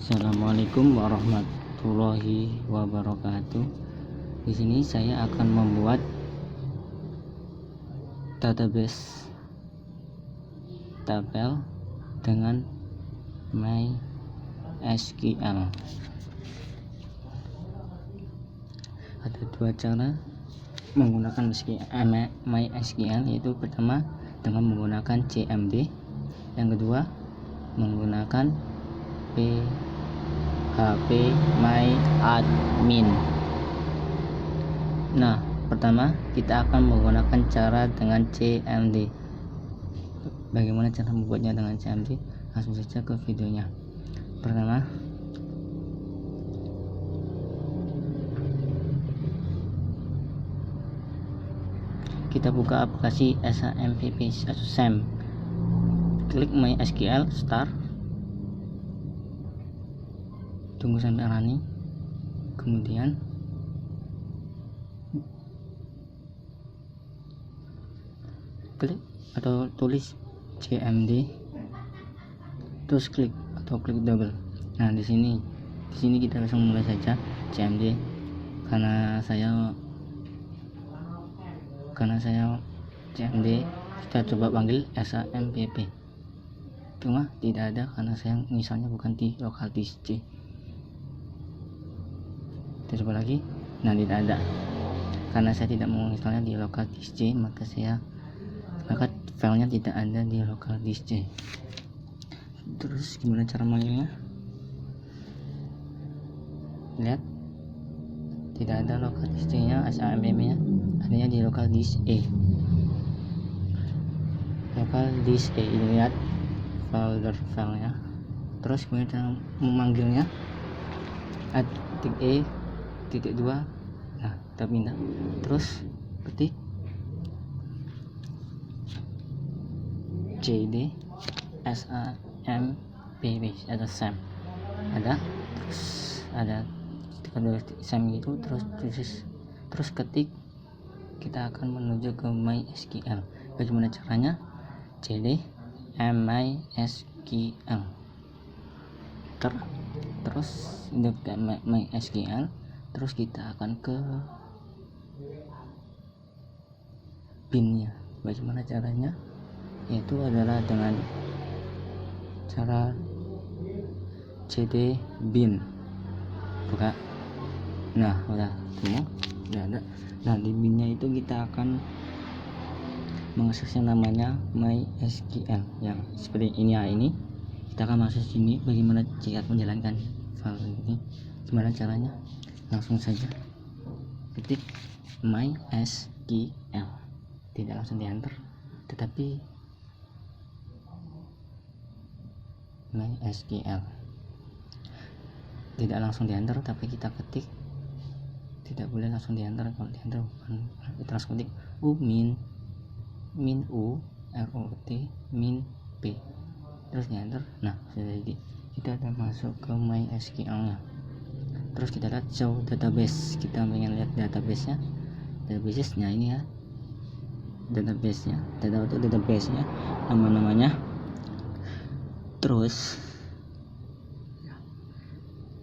Assalamualaikum warahmatullahi wabarakatuh. Di sini saya akan membuat database tabel dengan MySQL. Ada dua cara menggunakan MySQL, yaitu pertama dengan menggunakan CMD, yang kedua menggunakan PHP MyAdmin. Nah, pertama kita akan menggunakan cara dengan CMD. Bagaimana cara membuatnya dengan CMD? Langsung saja ke videonya. Pertama, kita buka aplikasi SAMPP atau SAM. Klik MySQL start. Tunggu sampai running. Kemudian klik atau tulis CMD, terus klik atau klik double. Nah, di sini kita langsung mulai saja CMD, karena saya CMD. Kita coba panggil SAMPP, cuma tidak ada karena saya misalnya bukan di local disk C. Kita coba lagi. Nah, tidak ada karena saya tidak menginstalnya di local disk C, maka filenya tidak ada di local disk C. Terus gimana cara manggilnya? Lihat, tidak ada local disk C nya, SAMPP nya adanya di local disk E. Local disk E ini, lihat folder filenya. Terus kemudian cara memanggilnya .e.2. Nah, kita pindah, terus ketik CD SAMPP atau SAM. Ada SAM itu, terus ketik. Kita akan menuju ke MySQL. Bagaimana caranya? CD MySQL. Terus untuk MySQL, terus kita akan ke bin-nya. Bagaimana caranya? Yaitu adalah dengan cara cd bin. Buka. Nah, udah ketemu, udah ada. Nah, di bin-nya itu kita akan mengaksesnya, namanya MySQL yang seperti ini ya. Ini kita akan masuk sini. Bagaimana cara menjalankan file ini? Gimana caranya? Langsung saja ketik MySQL, tidak langsung di enter, tetapi MySQL tidak langsung di enter, tapi kita ketik. Tidak boleh langsung di enter. Kalau di enter bukan, kita langsung ketik min u rot min p, terus di enter. Nah, sudah jadi, kita akan masuk ke MySQL nya. Terus kita lihat show database. Kita pengen lihat database-nya. Database-nya ini ya, database-nya, nama-namanya. Terus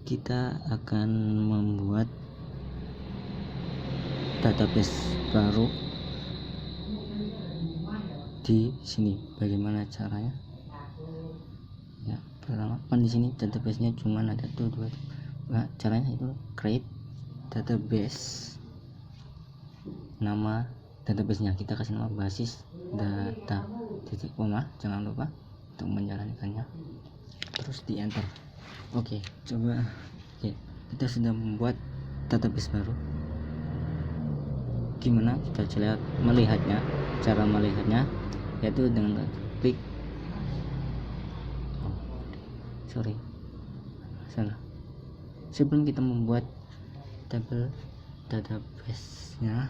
kita akan membuat database baru di sini. Bagaimana caranya? Ya, pertama kan di sini database-nya cuma ada tuh dua. Nah, caranya itu create database. Nama database-nya kita kasih nama basis data titik koma, jangan lupa untuk menjalankannya. Terus di enter. Oke, coba. Oke, kita sudah membuat database baru. Gimana kita melihatnya? Cara melihatnya yaitu dengan klik. Salah. Sebelum kita membuat database-nya,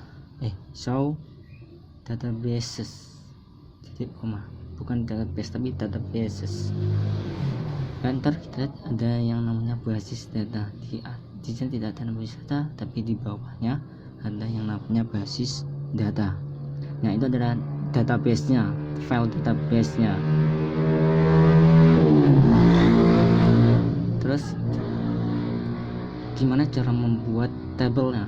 show databases titik koma, bukan database tapi databases. Enter, kita lihat ada yang namanya basis data. Di sini tidak ada basis data, tapi di bawahnya ada yang namanya basis data. Nah, itu adalah database-nya, file database-nya. Terus gimana cara membuat tabelnya.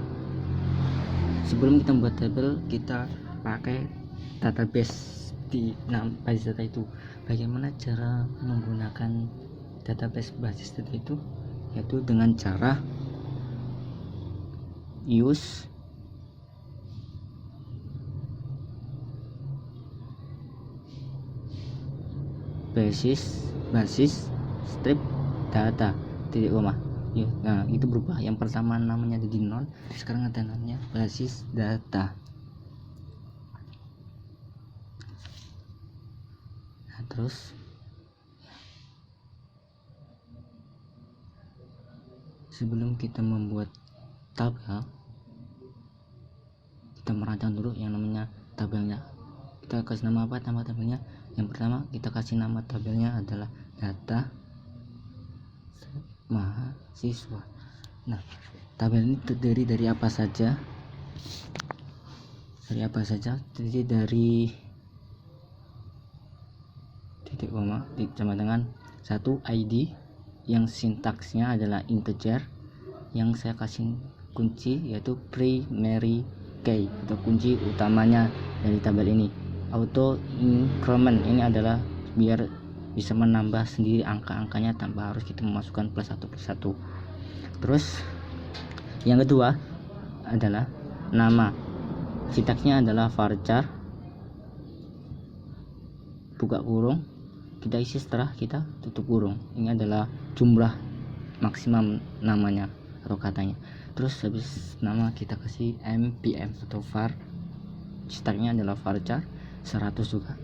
Sebelum kita membuat tabel, kita pakai database di basis data itu. Bagaimana cara menggunakan database basis data itu? Yaitu dengan cara use basis strip data titik koma. Ya, nah itu berubah. Yang pertama namanya jadi non, sekarang ada namanya basis data. Nah, terus sebelum kita membuat tabel, kita merancang dulu yang namanya tabelnya. Kita kasih nama apa nama tabelnya? Yang pertama kita kasih nama tabelnya adalah data mahasiswa. Nah, tabel ini terdiri dari apa saja? Terdiri dari titik koma ditambah dengan satu ID yang sintaksnya adalah integer, yang saya kasih kunci yaitu primary key atau kunci utamanya dari tabel ini. Auto increment ini adalah biar bisa menambah sendiri angka-angkanya tanpa harus kita memasukkan plus satu. Terus yang kedua adalah nama. Sintaksnya adalah varchar buka kurung, kita isi setelah kita tutup kurung. Ini adalah jumlah maksimum namanya atau katanya. Terus habis nama kita kasih mpm atau var. Sintaksnya adalah varchar 100 juga.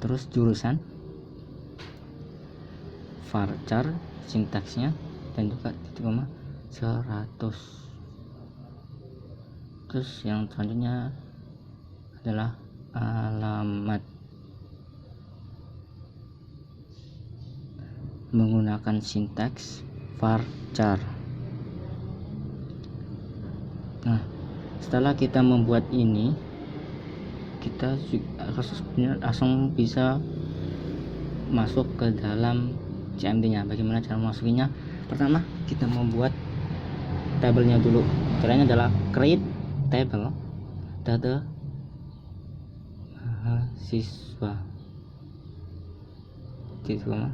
Terus jurusan varchar sintaksnya dan juga titik koma 100. Terus yang selanjutnya adalah alamat menggunakan sintaks varchar. Nah, setelah kita membuat ini, kita langsung bisa masuk ke dalam CMD nya. Bagaimana cara masukinnya? Pertama kita membuat tabelnya dulu. Caranya adalah create table data mahasiswa titik koma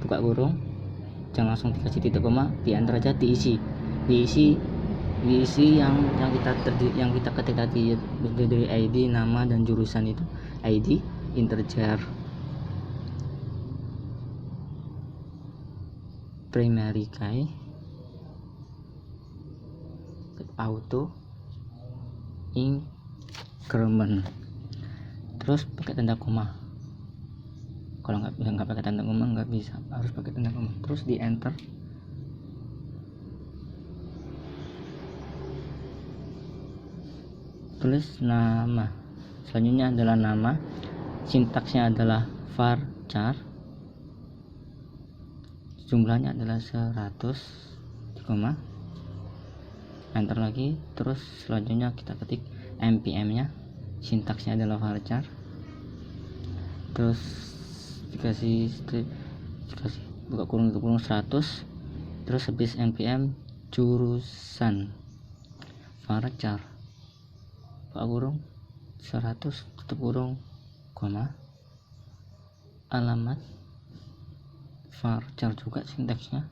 buka kurung, jangan langsung dikasih titik koma, di enter aja, diisi yang kita ketik tadi dari ID, nama dan jurusan itu. ID integer primary key, auto increment, terus pakai tanda koma. Kalau nggak pakai tanda koma nggak bisa, harus pakai tanda koma. Terus di enter. Tulis nama. Selanjutnya adalah nama. Sintaksnya adalah varchar. Jumlahnya adalah 100, koma. Enter lagi. Terus selanjutnya kita ketik mpm nya. Sintaksnya adalah varchar. Terus dikasih buka kurung tutup kurung 100. Terus habis npm jurusan varchar buka kurung 100 tutup kurung koma, alamat varchar juga sintaksnya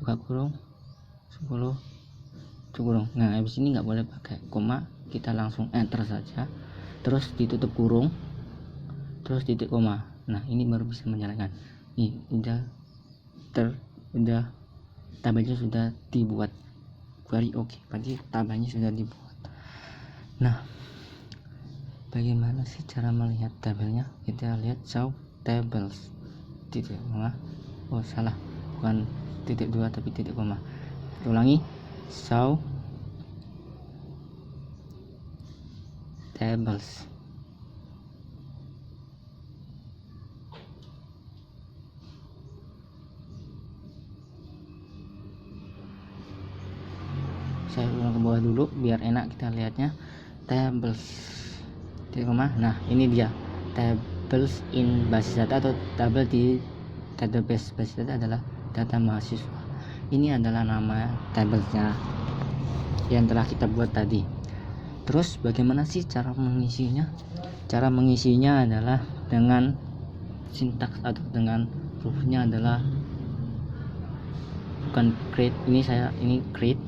buka kurung 10 tutup kurung. Nah, habis ini nggak boleh pakai koma, kita langsung enter saja, terus ditutup kurung, terus titik koma. Nah, ini baru bisa menjalankan. Nih udah tabelnya sudah dibuat. Query oke, berarti tabelnya sudah dibuat. Nah, bagaimana sih cara melihat tabelnya? Kita lihat show tables titik koma. Oh salah, bukan titik 2 tapi titik koma. Kita ulangi, show tables. Saya ulang ke bawah dulu biar enak kita lihatnya. Tables titik koma. Nah, ini dia tables in basis data atau tabel di database basis data adalah data mahasiswa. Ini adalah nama tabelnya yang telah kita buat tadi. Terus bagaimana sih cara mengisinya? Cara mengisinya adalah dengan sintaks atau dengan proofnya adalah bukan create, ini create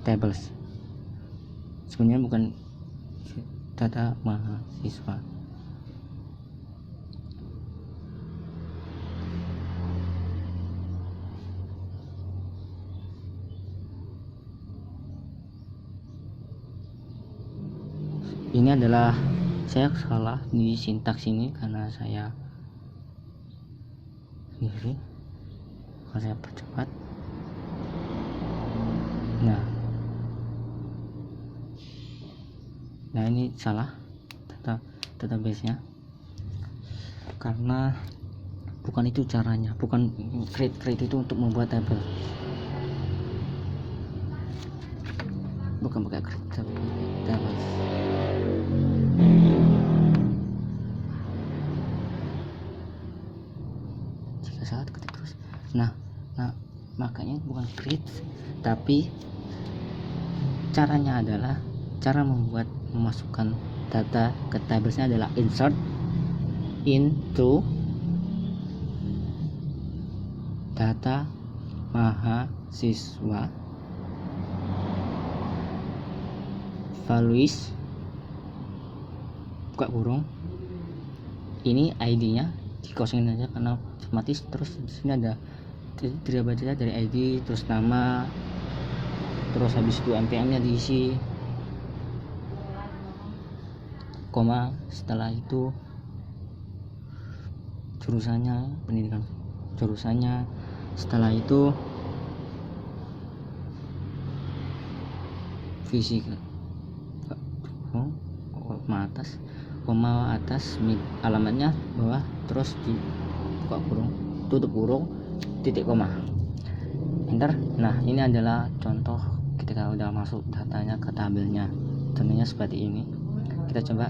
tables, sebenarnya bukan data mahasiswa. Ini adalah saya salah di sintaks ini karena saya sendiri, kalau saya percepat. Nah ini salah database-nya karena bukan itu caranya, bukan create itu untuk membuat tabel, bukan pakai create tabel. Jika salah ketik terus. Nah makanya bukan create, tapi caranya adalah cara memasukkan data ke tablesnya adalah insert into data mahasiswa values buka kurung, ini ID-nya dikosongin aja karena otomatis. Terus di sini ada tidak baca dari ID, terus nama, terus habis itu NPM-nya diisi, koma, setelah itu jurusannya, pendidikan jurusannya, setelah itu fisika, koma atas, alamatnya bawah, terus di buka kurung, tutup kurung, titik koma, enter. Nah ini adalah contoh ketika udah masuk datanya ke tabelnya, contohnya seperti ini. Kita coba.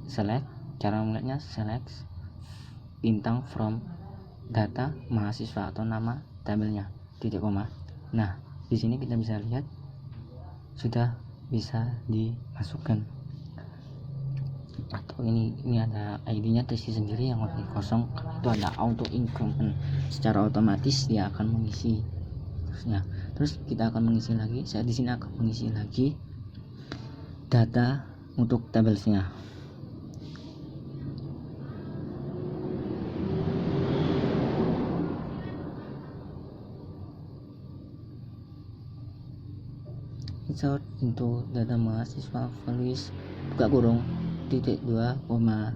Select, cara melihatnya select bintang from data mahasiswa atau nama tabelnya, titik koma. Nah di sini kita bisa lihat sudah bisa dimasukkan, atau ini ada ID-nya terisi sendiri yang warna kosong, itu ada auto increment, secara otomatis dia akan mengisi terusnya. Terus kita akan mengisi lagi, saya di sini akan mengisi lagi data untuk tabelnya. Insert into data mahasiswa values buka kurung titik 2 koma,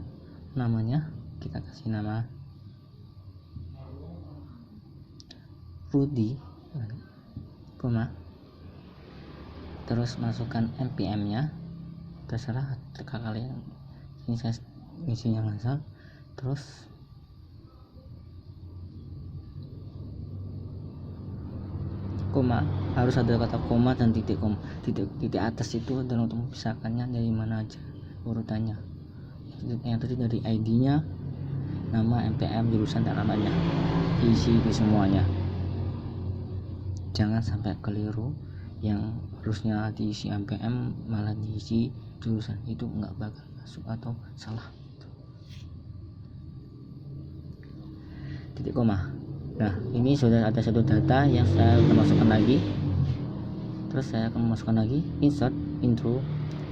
namanya kita kasih nama Rudy, koma, terus masukkan npm nya, terserah kalian, ini saya isinya ngasal. Terus koma, harus ada kata koma dan titik koma. Titik atas itu adalah untuk memisahkannya dari mana aja urutannya. Yang tadi dari ID-nya, nama, NPM, jurusan dan alamatnya. Isi di semuanya. Jangan sampai keliru, yang harusnya diisi NPM malah diisi jurusan, itu nggak bakal masuk atau salah. Titik koma. Nah, ini sudah ada satu data yang saya akan masukkan lagi. Terus saya akan masukkan lagi insert intro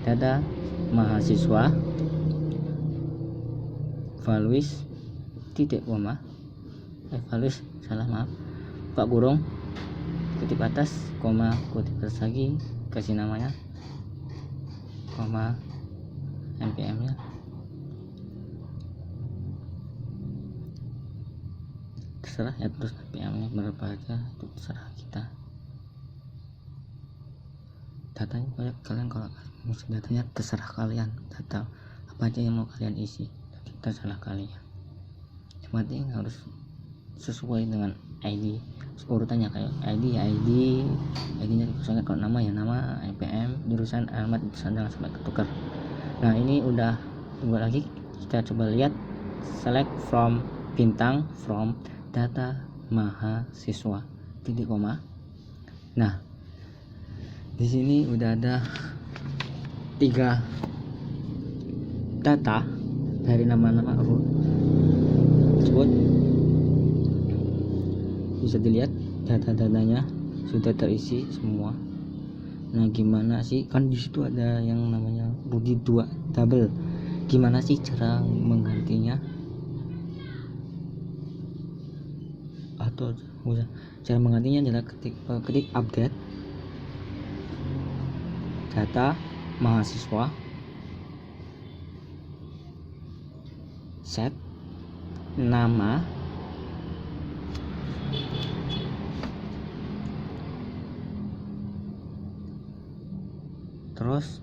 data mahasiswa values titik koma, values salah, maaf, buka kurung, kutip atas, koma, kutip atas lagi, kasih namanya, koma, NPM nya, terserah ya, terus NPM nya berapa aja itu terserah kita. Datanya kalian kalau datanya terserah kalian, data apa aja yang mau kalian isi terserah kalian, cuma ini harus sesuai dengan ID urutannya. Kayak ID ya ID nya misalnya, kalau nama ya nama, NPM, jurusan, alamat, jangan sampai ketukar. Nah, ini udah, tunggu lagi, kita coba lihat select from bintang from data mahasiswa titik koma. Nah, di sini udah ada 3 data dari nama-nama tersebut. Bisa dilihat data-datanya sudah terisi semua. Nah, gimana sih, kan di situ ada yang namanya Rudy 2 double. Gimana sih cara menggantinya? Atau cara menggantinya adalah ketik update data mahasiswa, set nama, terus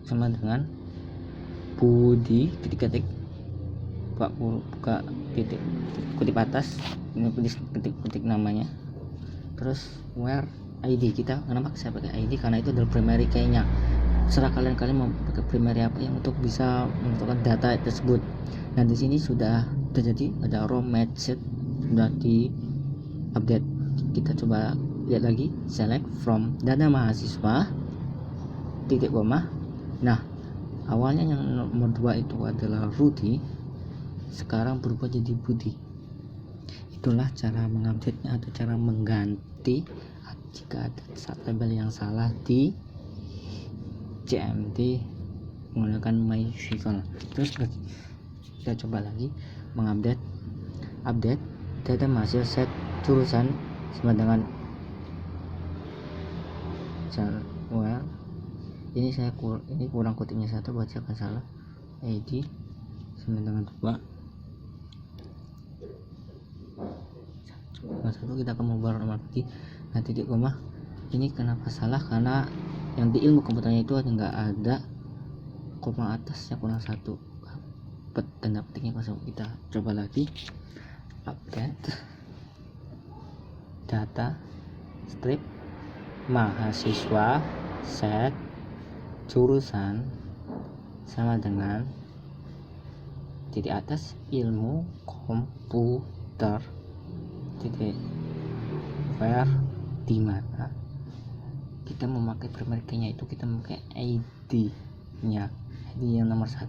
sama dengan Budi ketik buka titik kutip atas, ini ketik namanya, terus where ID kita. Kenapa saya pakai ID? Karena itu adalah primary key-nya. Serah kalian mau pakai primary apa yang untuk bisa menentukan data tersebut. Nah, di sini sudah terjadi ada raw message sudah di update. Kita coba lihat lagi, select from data mahasiswa titik koma. Nah, awalnya yang nomor 2 itu adalah Rudy, sekarang berubah jadi Budi. Itulah cara mengupdate-nya atau cara mengganti jika ada label yang salah di CMD menggunakan my vehicle. Terus kita coba lagi update data mahasiswa set jurusan sama dengan ini kurang kutipnya 1, bacakan salah, ID sama dengan 2 1, kita akan membaru nomor lagi. Nah, titik koma ini kenapa salah? Karena yang di ilmu komputernya itu nggak ada koma atasnya, kurang 1 tanda petiknya kosong. Kita coba lagi update data strip mahasiswa set jurusan sama dengan titik atas ilmu komputer titik where, di mana kita memakai primary key-nya itu kita memakai ID yang nomor 1.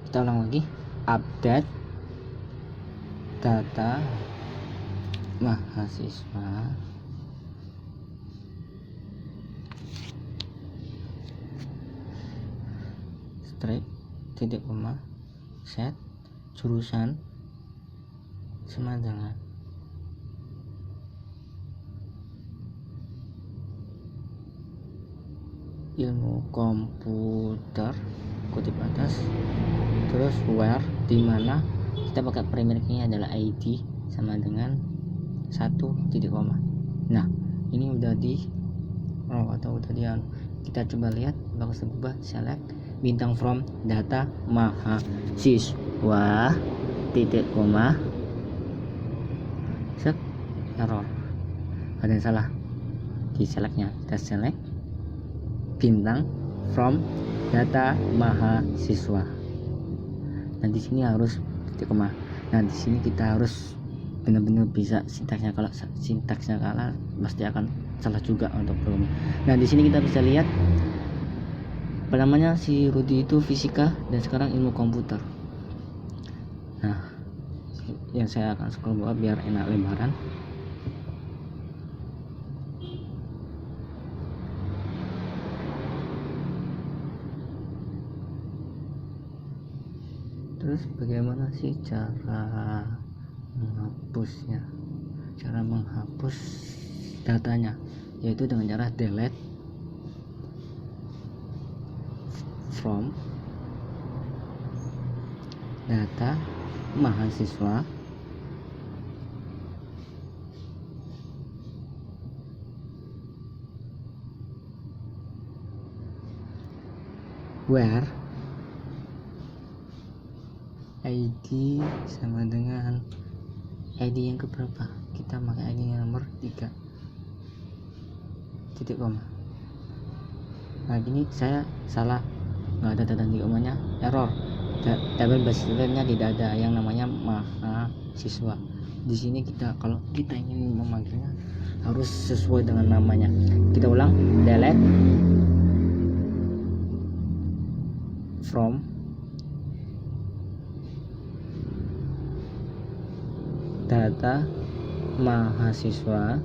Kita ulang lagi, update data mahasiswa strip titik koma set jurusan sama dengan ilmu komputer kutip atas, terus where, di mana kita pakai primary key-nya adalah ID sama dengan 1 titik koma. Nah, ini udah di row atau udah dia. Kita coba lihat bagus berubah. Select bintang from data mahasiswa titik koma set error, ada yang salah di selectnya. Kita select bintang from data mahasiswa. Nah di sini harus titik koma. Nah di sini kita harus benar-benar bisa sintaksnya. Kalau sintaksnya kalah pasti akan salah juga untuk program. Nah di sini kita bisa lihat apa namanya, si Rudy itu fisika dan sekarang ilmu komputer. Nah yang saya akan scroll bawah biar enak lebaran. Terus bagaimana sih cara menghapusnya? Cara menghapus datanya yaitu dengan cara delete from data mahasiswa where ID sama dengan ID yang keberapa. Kita pakai ID yang nomor 3 titik koma. Nah gini saya salah, nggak ada tanda titik komanya, error. Tabel basisnya tidak ada yang namanya mahasiswa. Di sini kita kalau kita ingin memanggilnya harus sesuai dengan namanya. Kita ulang, delete from data mahasiswa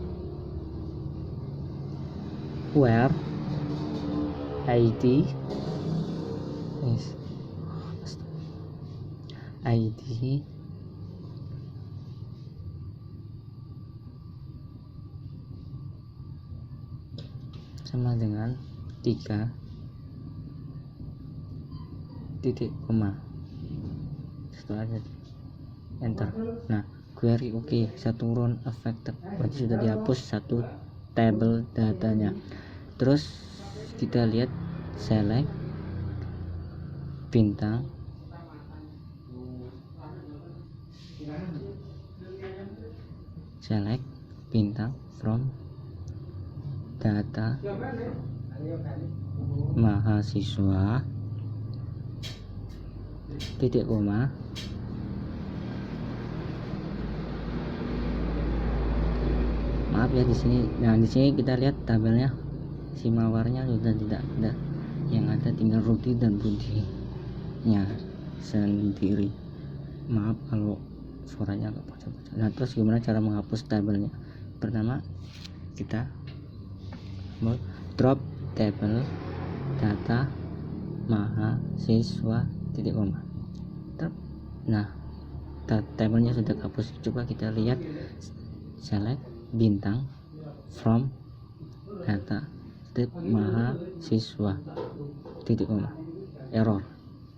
where ID sama dengan 3 titik koma. Setelah itu enter. Nah query oke, satu round affected, berarti sudah dihapus satu tabel datanya. Terus kita lihat select bintang from data mahasiswa titik koma maaf ya di sini. Nah di sini kita lihat tabelnya, si mawarnya sudah tidak ada, yang ada tinggal Rudy dan Rudy-nya sendiri. Maaf kalau suaranya agak pocong-pocong. Nah terus gimana cara menghapus tabelnya? Pertama kita drop tabel data mahasiswa titik koma. Nah tabelnya sudah hapus. Coba kita lihat select bintang from data mahasiswa titik koma, error,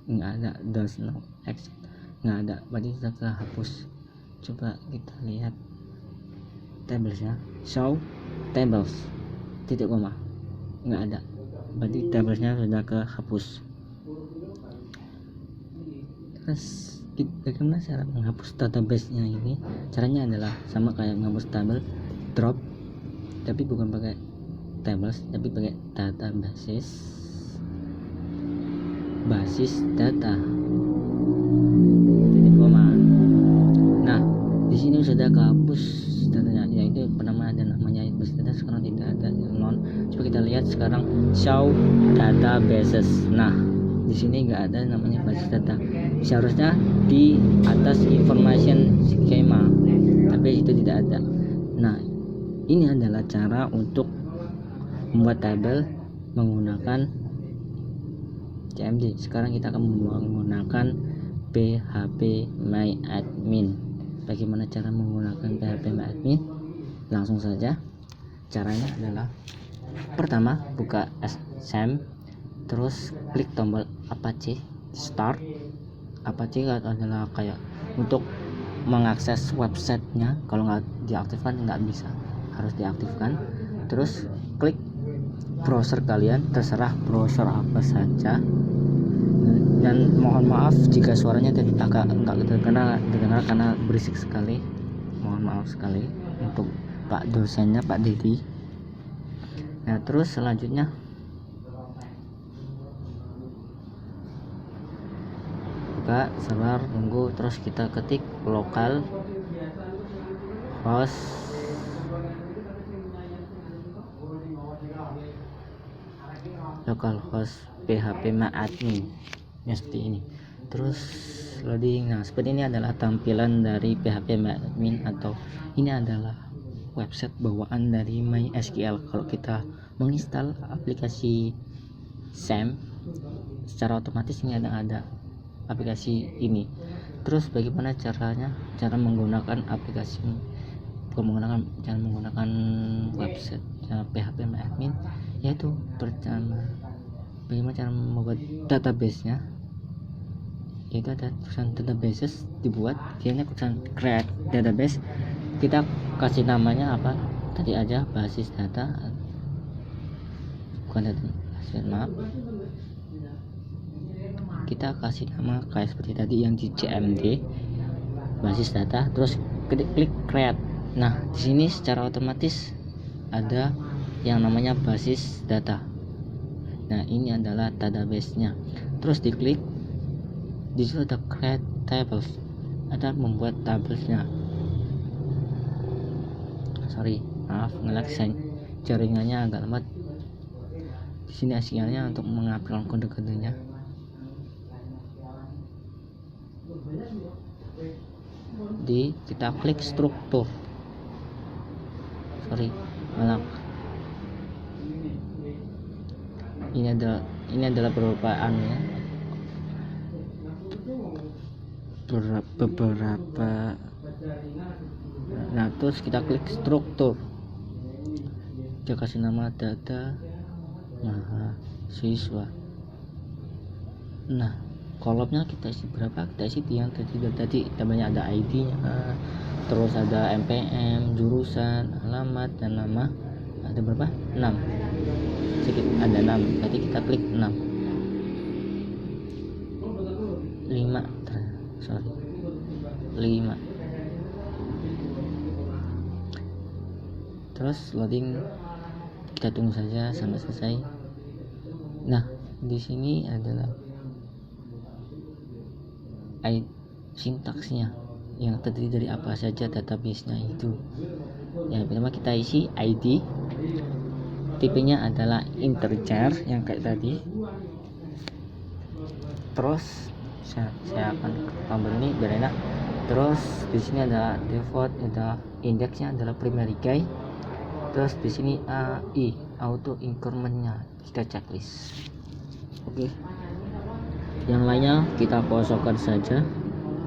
nggak ada, does not exist, nggak ada, berarti sudah terhapus. Coba kita lihat tablesnya, show tables titik koma, nggak ada, berarti tablesnya sudah kehapus. Terus bagaimana cara menghapus database-nya ini? Caranya adalah sama kayak menghapus tabel, drop tapi bukan pakai tables tapi pakai data basis data titik koma. Nah di sini sudah kehapus datanya, yaitu pertama ada namanya basis data, sekarang tidak ada, non. Coba kita lihat sekarang show databases. Nah di sini nggak ada namanya basis data, seharusnya di atas information schema, tapi itu tidak ada. Nah ini adalah cara untuk membuat tabel menggunakan CMD. Sekarang kita akan menggunakan PHP My Admin. Bagaimana cara menggunakan PHP My Admin? Langsung saja. Caranya adalah pertama buka SM, terus klik tombol Apache Start. Apache adalah kayak untuk mengakses websitenya. Kalau nggak diaktifkan nggak bisa, harus diaktifkan. Terus klik browser kalian, terserah browser apa saja. Dan mohon maaf jika suaranya agak enggak terdengar karena berisik sekali. Mohon maaf sekali untuk Pak dosennya, Pak Dedi. Nah, terus selanjutnya buka, sabar, tunggu, terus kita ketik localhost php-admin ya, seperti ini. Terus loading. Nah, seperti ini adalah tampilan dari php-admin, atau ini adalah website bawaan dari MySQL. Kalau kita menginstal aplikasi SAM, secara otomatis ini ada aplikasi ini. Terus bagaimana caranya? Cara menggunakan aplikasi, cara menggunakan website php-admin, yaitu pertama bagaimana cara membuat database-nya, yaitu ada tulisan databases dibuat, dia tulisan create database, kita kasih namanya apa tadi aja, basis data, bukan data, maaf, kita kasih nama kayak seperti tadi yang di CMD, basis data, terus klik create. Nah, di sini secara otomatis ada yang namanya basis data. Nah, ini adalah database-nya. Terus diklik, di situ ada create tables, ada membuat tablesnya. Maaf, ngelag jaringannya agak lambat. Di sini sinyalnya untuk mengambil kode-kodenya. Kita klik struktur. Maaf. Ini adalah beberapa nah, terus kita klik struktur, kita kasih nama data mahasiswa. Nah, kolomnya kita isi berapa? Kita isi yang tadi namanya, ada ID-nya, terus ada NPM, jurusan, alamat, dan nama. Ada berapa? 6. Sedikit ada 6. Berarti kita klik 6. 5. Terus loading, kita tunggu saja sampai selesai. Nah, di sini adalah sintaksnya yang terdiri dari apa saja database-nya itu. Yang pertama kita isi ID, tipenya adalah integer yang kayak tadi. Terus saya akan tambah ini biar enak. Terus di sini ada default, ada indeksnya adalah primary key. Terus di sini AI, auto increment-nya kita checklist. Oke. Yang lainnya kita kosongkan saja.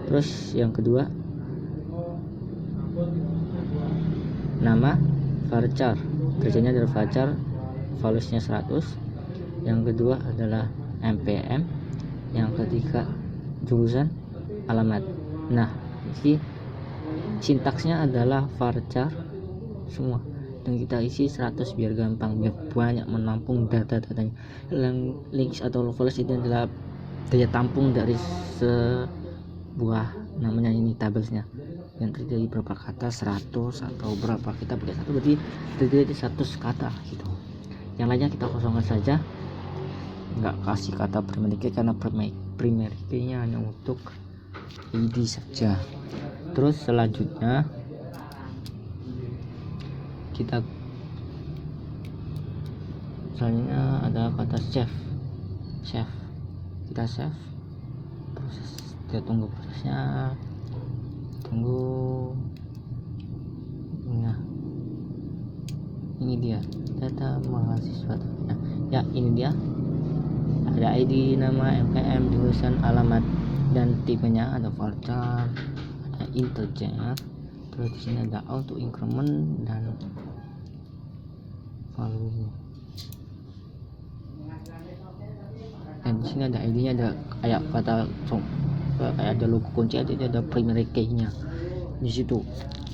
Terus yang kedua, nama varchar, kerjanya adalah varchar, values-nya 100. Yang kedua adalah npm. Yang ketiga jurusan, alamat. Nah, ini sintaksnya adalah varchar semua, dan kita isi 100 biar gampang, biar banyak menampung data-datanya. Yang links atau values itu adalah daya tampung dari sebuah namanya ini tablesnya, yang terdiri dari berapa kata, 100 atau berapa, kita pakai 1 berarti terdiri dari 100 kata gitu. Yang lainnya kita kosongkan saja, nggak kasih kata primary key karena primary key-nya hanya untuk ID saja. Terus selanjutnya ada kata save. Kita save, proses, kita tunggu prosesnya, nah ini dia data mahasiswa. Nah, ya ini dia, ada ID, nama, NPM, jurusan, alamat, dan tipenya ada varchar, ada integer. Terus di sini ada auto increment dan value. Dan di sini ada ID-nya, ada kayak kata kayak ada logo kunci, ada primary key-nya di situ.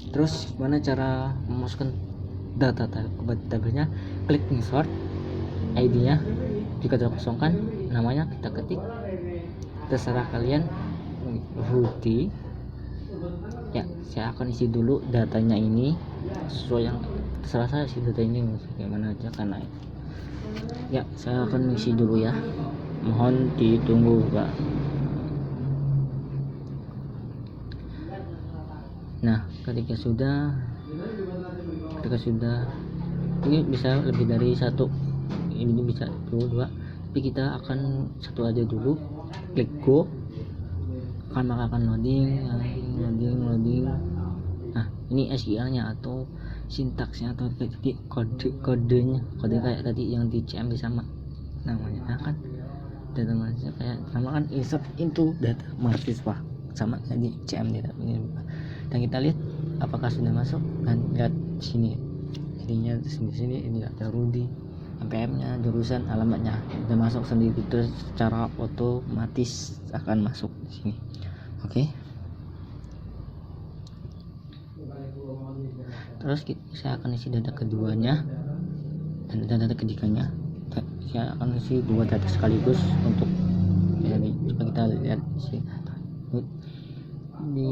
Terus mana cara memasukkan data ke tabelnya? Klik insert. ID-nya jika terkosongkan, namanya kita ketik, terserah kalian. Rudy ya, saya akan isi dulu datanya ini sesuai yang terserah saya isi data ini bagaimana aja, karena ya saya akan isi dulu ya, mohon ditunggu Pak. Nah ketika sudah ini bisa lebih dari satu, ini bisa dua, tapi kita akan satu aja dulu. Klik go, maka akan loading. Nah ini SQL nya atau sintaksnya atau kodenya kayak tadi yang di CMD sama namanya. Nah kan data mahasiswa kayak sama kan, insert into data mahasiswa sama tadi CMD ini. Dan kita lihat apakah sudah masuk, dan lihat sini ininya sini ini ada Rudy, MPM nya, jurusan, alamatnya udah masuk sendiri, terus secara otomatis akan masuk di sini. Oke. Terus saya akan isi data keduanya dan data ketiganya. Saya akan isi dua data sekaligus untuk jadi coba kita lihat isi di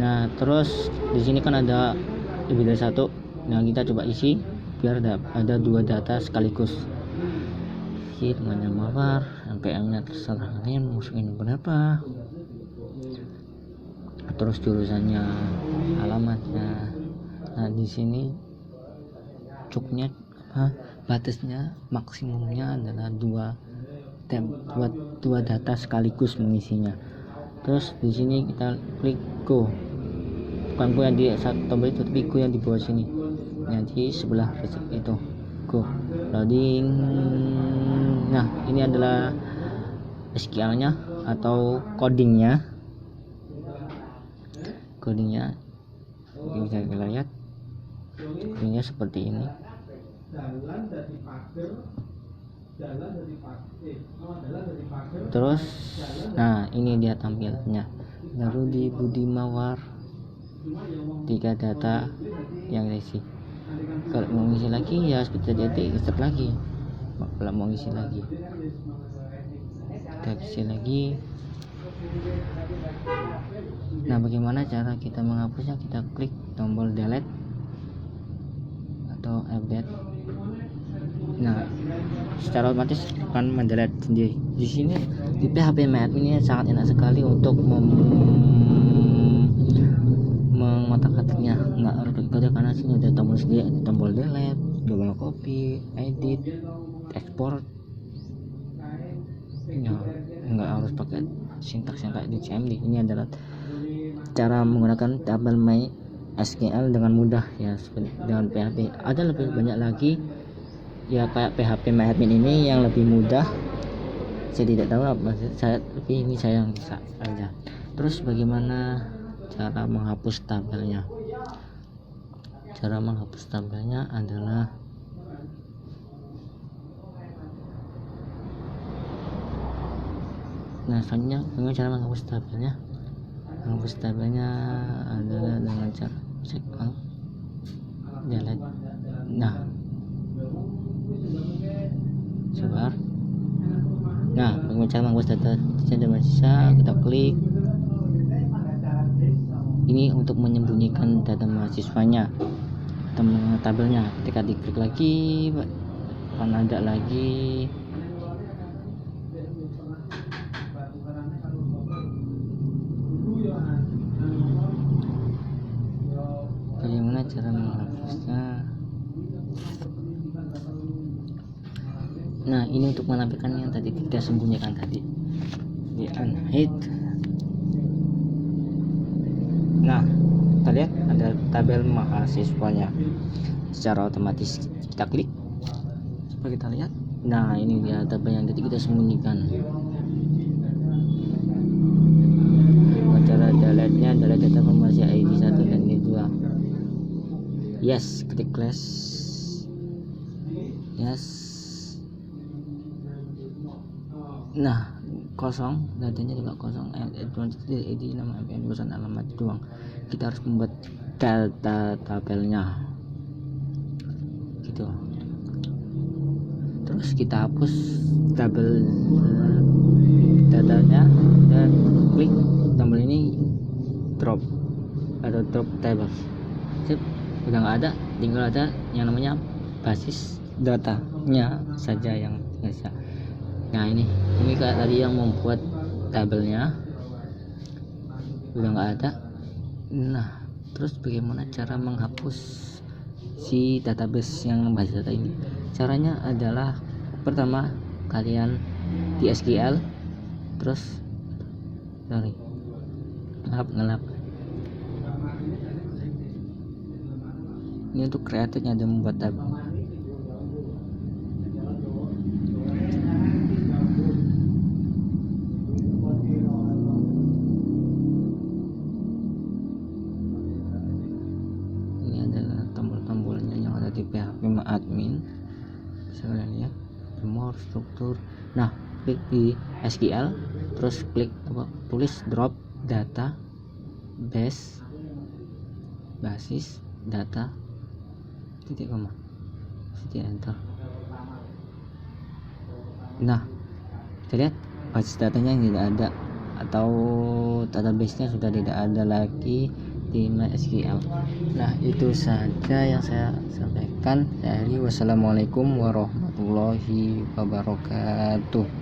nah terus di sini kan ada lebih dari satu. Nah kita coba isi biar ada dua data sekaligus. Isi namanya mawar, MPM nya terserah kalian masukin berapa, terus jurusannya, alamatnya. Nah di sini cukupnya batasnya maksimumnya adalah dua data sekaligus mengisinya. Terus di sini kita klik go, bukan go yang di satu tombol itu, tapi go yang di bawah sini, yang di sebelah itu, go loading. Nah ini adalah SQL nya atau codingnya bisa kita lihat codingnya seperti ini. Terus nah ini dia tampilnya, baru di Budi Mawar, 3 data yang diisi. Kalau mau ngisi lagi ya seperti tadi, insert lagi. Kalau mau ngisi lagi kita isi lagi. Nah bagaimana cara kita menghapusnya? Kita klik tombol delete atau update. Nah secara otomatis akan mendelete sendiri. Di sini di PHP MyAdmin ini sangat enak sekali untuk mengotak-atiknya, nggak harus kode karena sini ada tombol sendiri, ada tombol delete, tombol copy, edit, export. Ya, nggak harus pakai sintaks yang kayak di CMD. Ini adalah cara menggunakan tabel MySQL dengan mudah ya, dengan PHP. Ada lebih banyak lagi ya kayak PHP MyAdmin ini yang lebih mudah. Saya tidak tahu apa tapi ini saya yang bisa aja. Terus bagaimana cara menghapus tabelnya? Cara menghapus tabelnya adalah selanjutnya bagaimana cara menghapus tabelnya? Menghapus tabelnya adalah dengan cara check out delete. Nah sebar. Nah bagaimana cara menghapus data mahasiswa? Kita klik ini untuk menyembunyikan data mahasiswanya atau tabelnya. Ketika diklik lagi akan ada lagi bagaimana cara menghapusnya. Nah ini untuk menampilkan yang tadi kita sembunyikan tadi di unhide. Nah kita lihat ada tabel mahasiswanya secara otomatis. Kita klik, coba kita lihat. Nah ini dia tabel yang tadi kita sembunyikan. Cara delete nya adalah data informasi ID 1 dan ID 2. Yes, klik class. Yes. Nah kosong, datanya juga kosong, id nama MPN jurusan alamat doang. Kita harus membuat data tabelnya gitu. Terus kita hapus tabel datanya dan klik tombol ini drop atau drop table. Sip, udah nggak ada, tinggal ada yang namanya basis datanya saja yang biasa. Nah ini kayak tadi yang membuat tabelnya udah nggak ada. Nah terus bagaimana cara menghapus si database yang basis data ini? Caranya adalah pertama kalian di SQL, terus ngelap ini untuk kreatifnya dan membuat tabel. Di PHP admin bisa kalian lihat semua struktur. Nah klik di SQL, terus klik tulis drop data basis data titik koma enter. Nah kita lihat basis datanya yang tidak ada atau database-nya sudah tidak ada lagi di MySQL. Nah itu saja yang saya sampaikan. Wassalamualaikum warahmatullahi wabarakatuh.